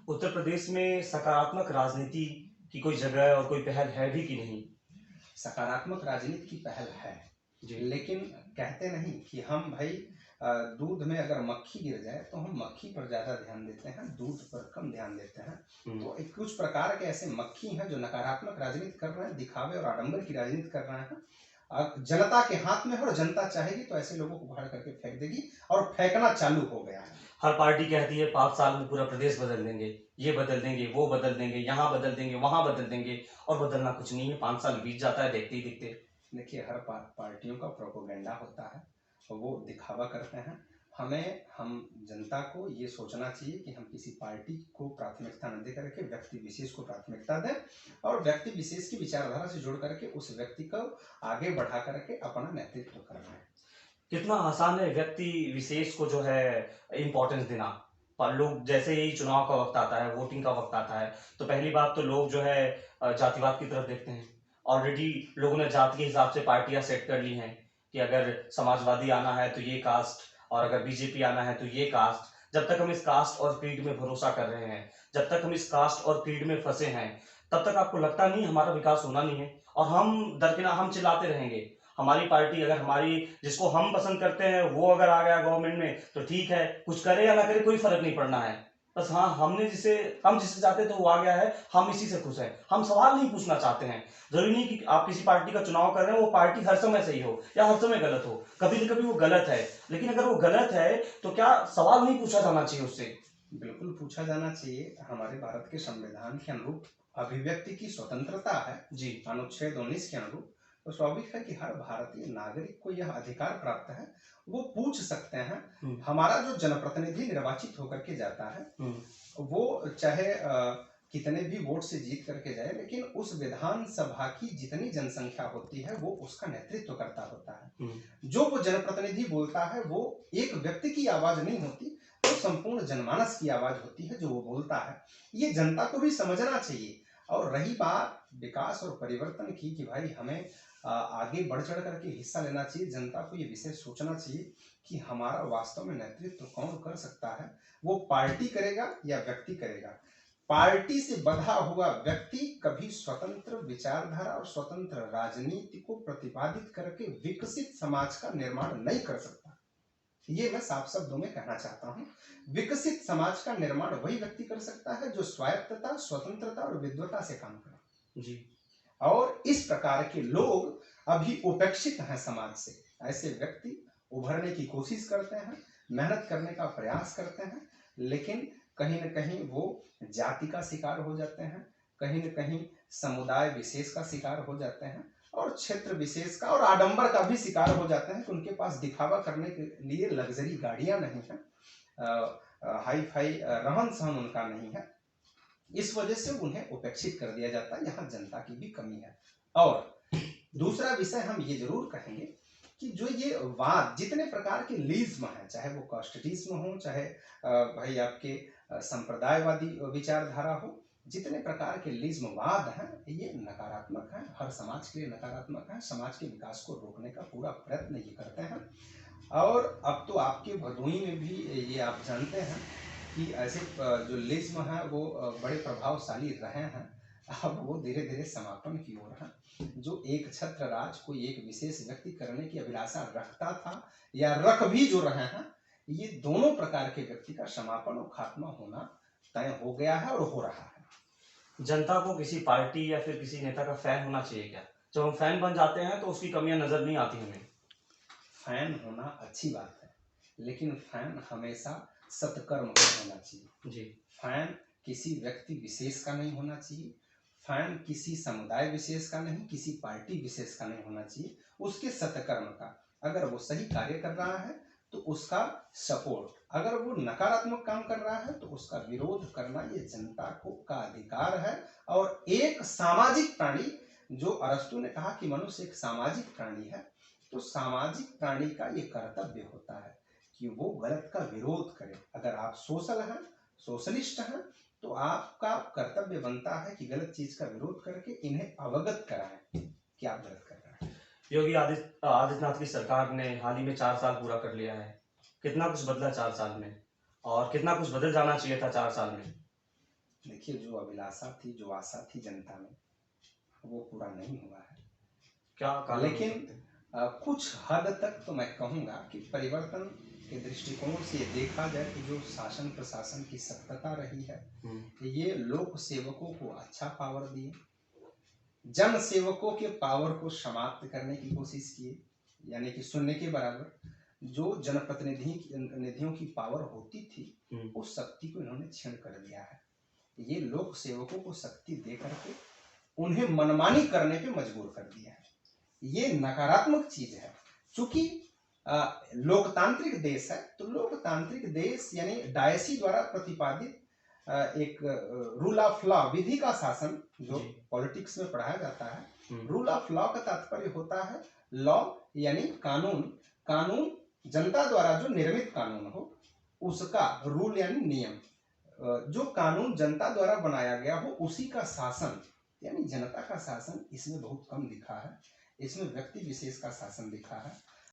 उत्तर प्रदेश में सकारात्मक राजनीति की कोई जगह और कोई पहल है भी कि नहीं? सकारात्मक राजनीति की पहल है, जी। लेकिन कहते नहीं कि हम भाई दूध में अगर मक्खी गिर जाए तो हम मक्खी पर ज़्यादा ध्यान देते हैं, दूध पर कम ध्यान देते हैं। तो एक कुछ प्रकार के ऐसे मक्खी हैं जो नकारात्मक राजनीति कर रहे हैं, दिखावे और आडंबर की राजनीति कर रहे हैं। जनता के हाथ में है और जनता चाहेगी तो ऐसे लोगों को उखाड़ करके फेंक देगी और फेंकना चालू हो गया है। हर पार्टी कहती है 5 साल में पूरा प्रदेश बदल देंगे, ये बदल देंगे, वो बदल देंगे, यहाँ बदल देंगे, वहाँ बदल देंगे, और बदलना कुछ नहीं है। 5 साल बीत जाता है देखते ही देखते। देखिए, हर पार्टियों का प्रोपेगेंडा होता है और वो दिखावा करते हैं। हम जनता को ये सोचना चाहिए कि हम किसी पार्टी को प्राथमिकता न दे करके व्यक्ति विशेष को प्राथमिकता दें और व्यक्ति विशेष की विचारधारा से जुड़ करके उस व्यक्ति को आगे बढ़ा करके अपना नेतृत्व करना है। कितना आसान है व्यक्ति विशेष को जो है इम्पोर्टेंस देना। पर लोग जैसे ही चुनाव का वक्त आता है, वोटिंग का वक्त आता है, तो पहली बात तो लोग जो है जातिवाद की तरफ देखते हैं। ऑलरेडी लोगों ने जाति के हिसाब से पार्टियां सेट कर ली हैं कि अगर समाजवादी आना है तो ये कास्ट, और अगर बीजेपी आना है तो ये कास्ट। जब तक हम इस कास्ट और क्रीड में भरोसा कर रहे हैं, जब तक हम इस कास्ट और क्रीड में फंसे हैं, तब तक आपको लगता नहीं हमारा विकास होना नहीं है। और हम दरकिनार हम चिल्लाते रहेंगे। हमारी पार्टी अगर हमारी जिसको हम पसंद करते हैं वो अगर आ गया गवर्नमेंट में तो ठीक है, कुछ करे या ना करे कोई फर्क नहीं पड़ना है। बस हाँ, हम जिसे चाहते थे वो आ गया है, हम इसी से खुश हैं। हम सवाल नहीं पूछना चाहते हैं। जरूरी नहीं कि आप किसी पार्टी का चुनाव कर रहे हैं वो पार्टी हर समय सही हो या हर समय गलत हो। कभी न कभी वो गलत है, लेकिन अगर वो गलत है तो क्या सवाल नहीं पूछा जाना चाहिए उससे? बिल्कुल पूछा जाना चाहिए। हमारे भारत के संविधान के अनुरूप अभिव्यक्ति की स्वतंत्रता है जी। अनुच्छेद 19 के अनुरूप। तो स्वाभाविक है कि हर भारतीय नागरिक को यह अधिकार प्राप्त है, वो पूछ सकते हैं। हमारा जो जनप्रतिनिधि निर्वाचित होकर के जाता है वो चाहे कितने भी वोट से जीत करके जाए, लेकिन उस विधानसभा की जितनी जनसंख्या होती है वो उसका नेतृत्व करता होता है। जो वो जनप्रतिनिधि बोलता है वो एक व्यक्ति की आवाज नहीं होती, तो संपूर्ण जनमानस की आवाज होती है जो वो बोलता है। ये जनता को भी समझना चाहिए। और रही बात विकास और परिवर्तन की कि भाई हमें आगे बढ़ चढ़ करके हिस्सा लेना चाहिए, जनता को ये विषय सोचना चाहिए कि हमारा वास्तव में नेतृत्व कौन कर सकता है। वो पार्टी करेगा या व्यक्ति करेगा। पार्टी से बंधा हुआ व्यक्ति कभी स्वतंत्र विचारधारा और स्वतंत्र राजनीति को प्रतिपादित करके विकसित समाज का निर्माण नहीं कर सकता। ये मैं साफ शब्दों में कहना चाहता हूं। विकसित समाज का निर्माण वही व्यक्ति कर सकता है जो स्वायत्तता, स्वतंत्रता और विद्वता से काम करे। जी। और इस प्रकार के लोग अभी उपेक्षित हैं समाज से। ऐसे व्यक्ति उभरने की कोशिश करते हैं, मेहनत करने का प्रयास करते हैं, लेकिन कहीं न कहीं वो जाति का शिकार हो जाते हैं, कहीं न कहीं समुदाय विशेष का शिकार हो जाते हैं और क्षेत्र विशेष का और आडंबर का भी शिकार हो जाते हैं कि उनके पास दिखावा करने के लिए लग्जरी गाड़ियां नहीं है, हाई फाई रहन सहन उनका नहीं है। इस वजह से उन्हें उपेक्षित कर दिया जाता है। यहाँ जनता की भी कमी है। और दूसरा विषय हम ये जरूर कहेंगे कि जो ये वाद जितने प्रकार के लीज्म है, चाहे वो कास्टिज्म हो, चाहे भाई आपके संप्रदायवादी विचारधारा हो, जितने प्रकार के लिज्मवाद हैं ये नकारात्मक हैं, हर समाज के लिए नकारात्मक हैं। समाज के विकास को रोकने का पूरा प्रयत्न ये करते हैं। और अब तो आपके भदोही में भी ये आप जानते हैं कि ऐसे जो लिज्म है वो बड़े प्रभावशाली रहे हैं। अब वो धीरे धीरे समापन की ओर है। जो एक छत्र राज को एक विशेष व्यक्ति करने की अभिलाषा रखता था या रख भी जो रहे हैं, ये दोनों प्रकार के व्यक्ति का समापन और खात्मा होना तय हो गया है और हो रहा है। जनता को किसी पार्टी या फिर किसी नेता का फैन होना चाहिए क्या? जब हम फैन बन जाते हैं तो उसकी कमियां नजर नहीं आती हमें। फैन होना अच्छी बात है, लेकिन फैन हमेशा सत्कर्म का होना चाहिए। जी। फैन किसी व्यक्ति विशेष का नहीं होना चाहिए, फैन किसी समुदाय विशेष का नहीं, किसी पार्टी विशेष का नहीं होना चाहिए, उसके सत्कर्म का। अगर वो सही कार्य कर रहा है तो उसका सपोर्ट, अगर वो नकारात्मक काम कर रहा है तो उसका विरोध करना ये जनता को का अधिकार है। और एक सामाजिक प्राणी, जो अरस्तु ने कहा कि मनुष्य एक सामाजिक प्राणी है, तो सामाजिक प्राणी का ये कर्तव्य होता है कि वो गलत का विरोध करे। अगर आप सोशल हैं, सोशलिस्ट हैं, तो आपका कर्तव्य बनता है कि गलत चीज का विरोध करके इन्हें अवगत कराएं कि आप गलत कर रहे हैं। योगी आदित्यनाथ की सरकार ने हाल ही में 4 साल पूरा कर लिया है। कितना कुछ बदला 4 साल में, और कितना कुछ बदल जाना चाहिए था 4 साल में? देखिए, जो अभिलाषा थी, जो आशा थी जनता में, वो पूरा नहीं हुआ है। क्या कारण हो लेकिन सकते हैं? कुछ हद तक तो मैं कहूँगा कि परिवर्तन के दृष्टिकोण से देखा जाए कि जो शासन प्रशासन की सख्तता रही है, ये लोक सेवकों को अच्छा पावर दिए, जन सेवकों के पावर को समाप्त करने की कोशिश किए, यानी कि शून्य के बराबर जो जनप्रतिनिधियों की पावर होती थी, उस शक्ति को इन्होंने छीन कर दिया है। ये लोक सेवकों को शक्ति दे करके उन्हें मनमानी करने पे मजबूर कर दिया है। ये नकारात्मक चीज है। चूंकि लोकतांत्रिक देश है, तो लोकतांत्रिक देश यानी डायसी द्वारा प्रतिपादित एक रूल ऑफ लॉ, विधि का शासन, जो पॉलिटिक्स में पढ़ाया जाता है। रूल ऑफ लॉ का तात्पर्य होता है लॉ यानी कानून, कानून जनता द्वारा जो निर्मित कानून हो उसका, रूल यानी नियम, जो कानून जनता द्वारा बनाया गया हो उसी का शासन यानी जनता का शासन इसमें बहुत कम दिखा है। इसमें व्यक्ति विशेष का शासन दिखा है।